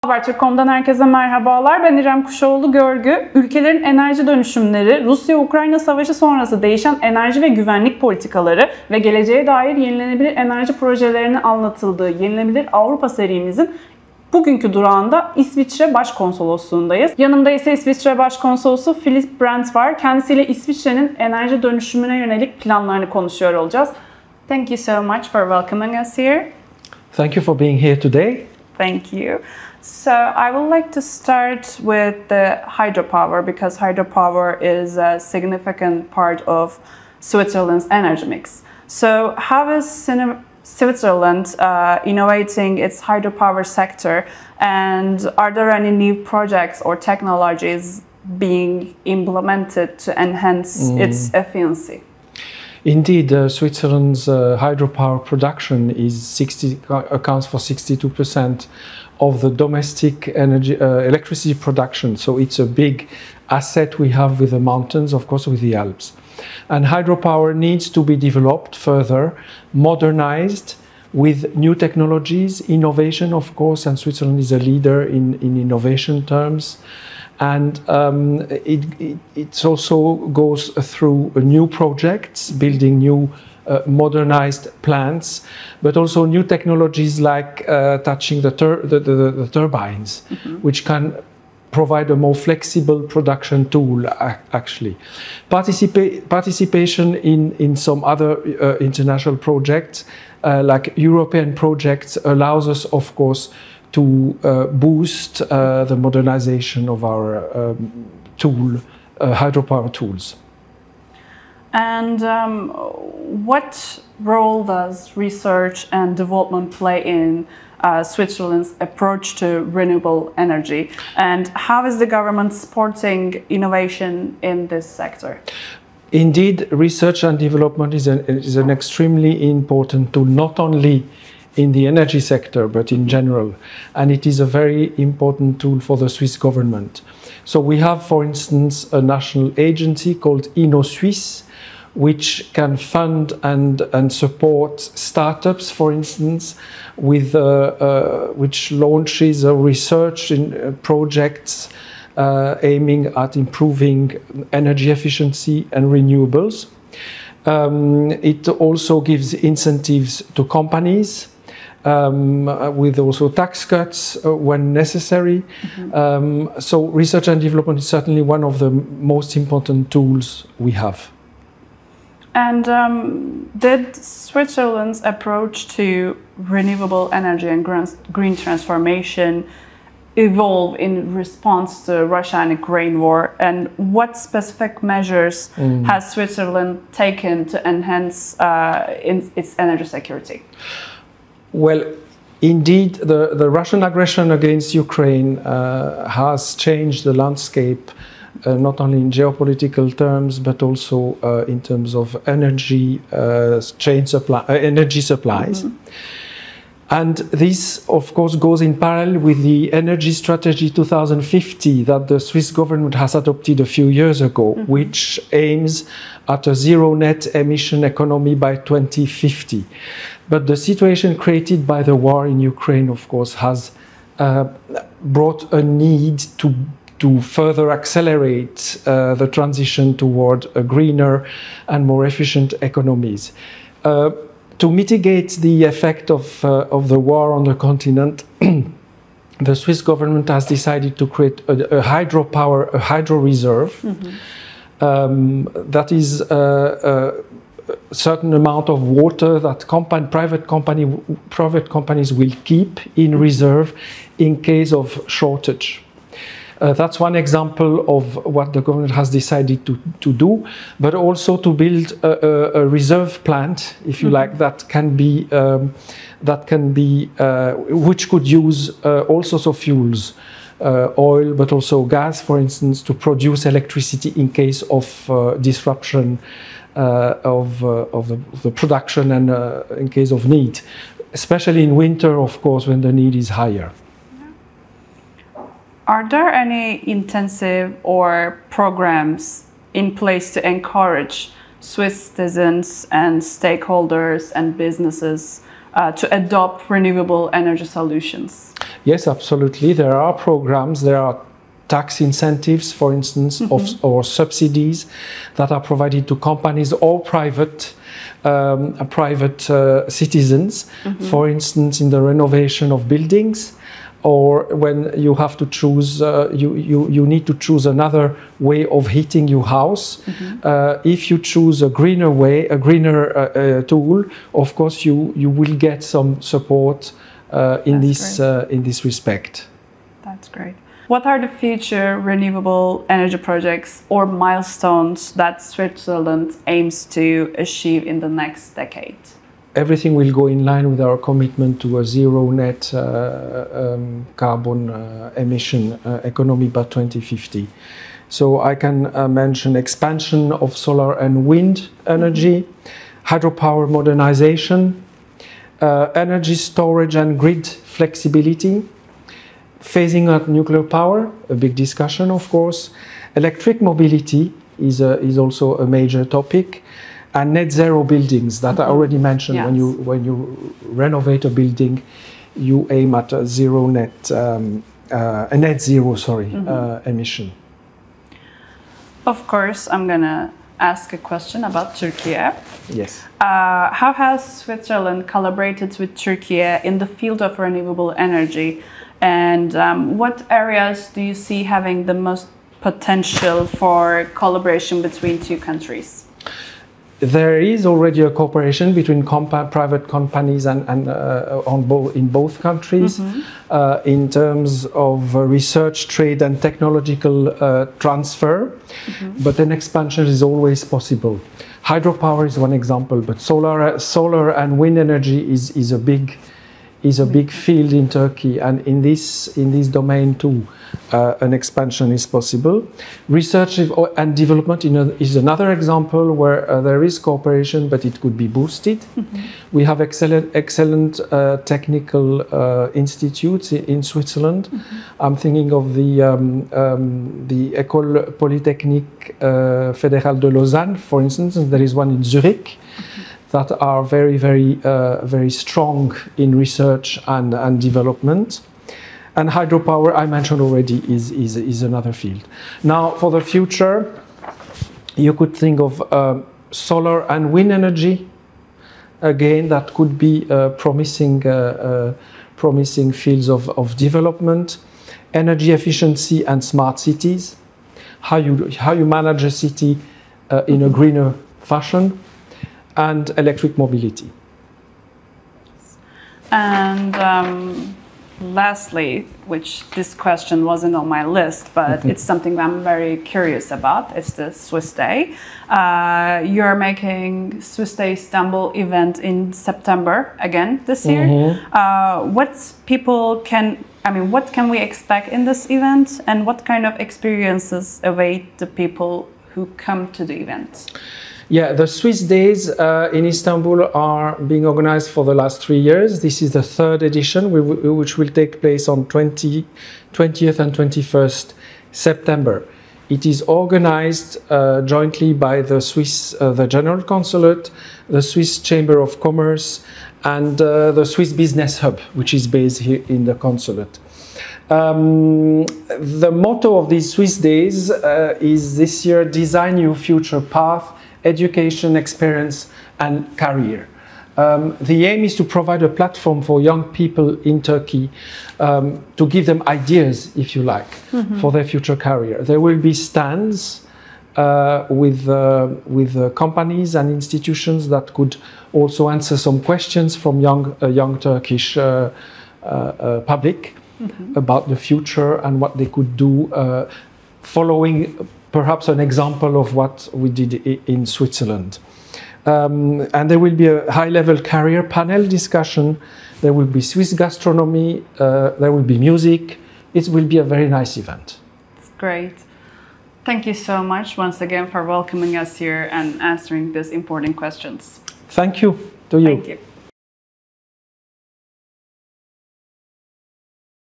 Habertürk.com'dan herkese merhabalar. Ben İrem Kuşoğlu Görgü. Ülkelerin enerji dönüşümleri, Rusya-Ukrayna savaşı sonrası değişen enerji ve güvenlik politikaları ve geleceğe dair yenilenebilir enerji projelerinin anlatıldığı Yenilenebilir Avrupa serimizin bugünkü durağında İsviçre Başkonsolosluğundayız. Yanımda ise İsviçre Başkonsolosu Philippe Brandt var. Kendisiyle İsviçre'nin enerji dönüşümüne yönelik planlarını konuşuyor olacağız. Thank you so much for welcoming us here. Thank you for being here today. Thank you. So I would like to start with the hydropower because hydropower is a significant part of Switzerland's energy mix. So how is Switzerland innovating its hydropower sector, and are there any new projects or technologies being implemented to enhance its efficiency? Indeed, Switzerland's hydropower production accounts for 62% of the domestic electricity production. So it's a big asset we have with the mountains, of course, with the Alps. And hydropower needs to be developed further, modernized with new technologies, innovation, of course, and Switzerland is a leader in innovation terms. And it also goes through new projects, building new modernized plants, but also new technologies like touching the turbines, which can provide a more flexible production tool, actually. Participation in some other international projects, like European projects, allows us, of course, to boost the modernization of our hydropower tools. And what role does research and development play in Switzerland's approach to renewable energy? And how is the government supporting innovation in this sector? Indeed, research and development is an extremely important tool, not only in the energy sector, but in general. And it is a very important tool for the Swiss government. So we have, for instance, a national agency called InnoSwiss, which can fund and support startups, for instance, with which launches research in projects aiming at improving energy efficiency and renewables. It also gives incentives to companies, with also tax cuts when necessary. So research and development is certainly one of the most important tools we have. And did Switzerland's approach to renewable energy and green transformation evolve in response to Russia and Ukraine war? And what specific measures has Switzerland taken to enhance its energy security? Well, indeed, the Russian aggression against Ukraine has changed the landscape, not only in geopolitical terms, but also in terms of energy energy supplies. And this, of course, goes in parallel with the Energy Strategy 2050 that the Swiss government has adopted a few years ago, which aims at a zero net emission economy by 2050. But the situation created by the war in Ukraine, of course, has brought a need to further accelerate the transition toward a greener and more efficient economies. To mitigate the effect of the war on the continent, the Swiss government has decided to create a hydro reserve. That is a certain amount of water that private companies will keep in reserve in case of shortage. That's one example of what the government has decided to do, but also to build a reserve plant, if you like, which could use all sorts of fuels, oil, but also gas, for instance, to produce electricity in case of disruption of the production and in case of need, especially in winter, of course, when the need is higher. Are there any intensive or programs in place to encourage Swiss citizens and stakeholders and businesses to adopt renewable energy solutions? Yes, absolutely. There are programs, there are tax incentives, for instance, or subsidies that are provided to companies or private citizens, for instance, in the renovation of buildings, or when you have to choose, you need to choose another way of heating your house. If you choose a greener way, a greener tool, of course you will get some support in this respect. That's great. What are the future renewable energy projects or milestones that Switzerland aims to achieve in the next decade? Everything will go in line with our commitment to a zero net carbon emission economy by 2050. So I can mention expansion of solar and wind energy, hydropower modernization, energy storage and grid flexibility, phasing out nuclear power, a big discussion of course. Electric mobility is also a major topic. And net zero buildings that I already mentioned. Yes. When you renovate a building, you aim at a net zero emission. Of course, I'm gonna ask a question about Turkey. Yes. How has Switzerland collaborated with Turkey in the field of renewable energy, and what areas do you see having the most potential for collaboration between two countries? There is already a cooperation between private companies and in both countries in terms of research, trade and technological transfer, but an expansion is always possible. Hydropower is one example, but solar and wind energy is a big field in Turkey, and in this domain too, an expansion is possible. Research and development is another example where there is cooperation, but it could be boosted. We have excellent technical institutes in Switzerland. I'm thinking of the École Polytechnique Fédérale de Lausanne, for instance, and there is one in Zurich. That are very strong in research and development. And hydropower, I mentioned already, is another field. Now, for the future, you could think of solar and wind energy. Again, that could be promising fields of development. Energy efficiency and smart cities. How you manage a city in a greener fashion. And electric mobility. And lastly, which this question wasn't on my list, but it's something I'm very curious about, it's the Swiss Day. You're making Swiss Day Istanbul event in September again this year. What can we expect in this event, and what kind of experiences await the people who come to the event? Yeah, the Swiss Days in Istanbul are being organized for the last 3 years. This is the third edition, which will take place on 20th and 21st September. It is organized jointly by the General Consulate, the Swiss Chamber of Commerce, and the Swiss Business Hub, which is based here in the consulate. The motto of these Swiss Days is this year, Design Your Future Path, Education, Experience and Career. The aim is to provide a platform for young people in Turkey to give them ideas, if you like, for their future career. There will be stands with companies and institutions that could also answer some questions from young Turkish public about the future and what they could do, following perhaps an example of what we did in Switzerland. And there will be a high-level career panel discussion. There will be Swiss gastronomy. There will be music. It will be a very nice event. It's great. Thank you so much once again for welcoming us here and answering these important questions. Thank you to you. Thank you.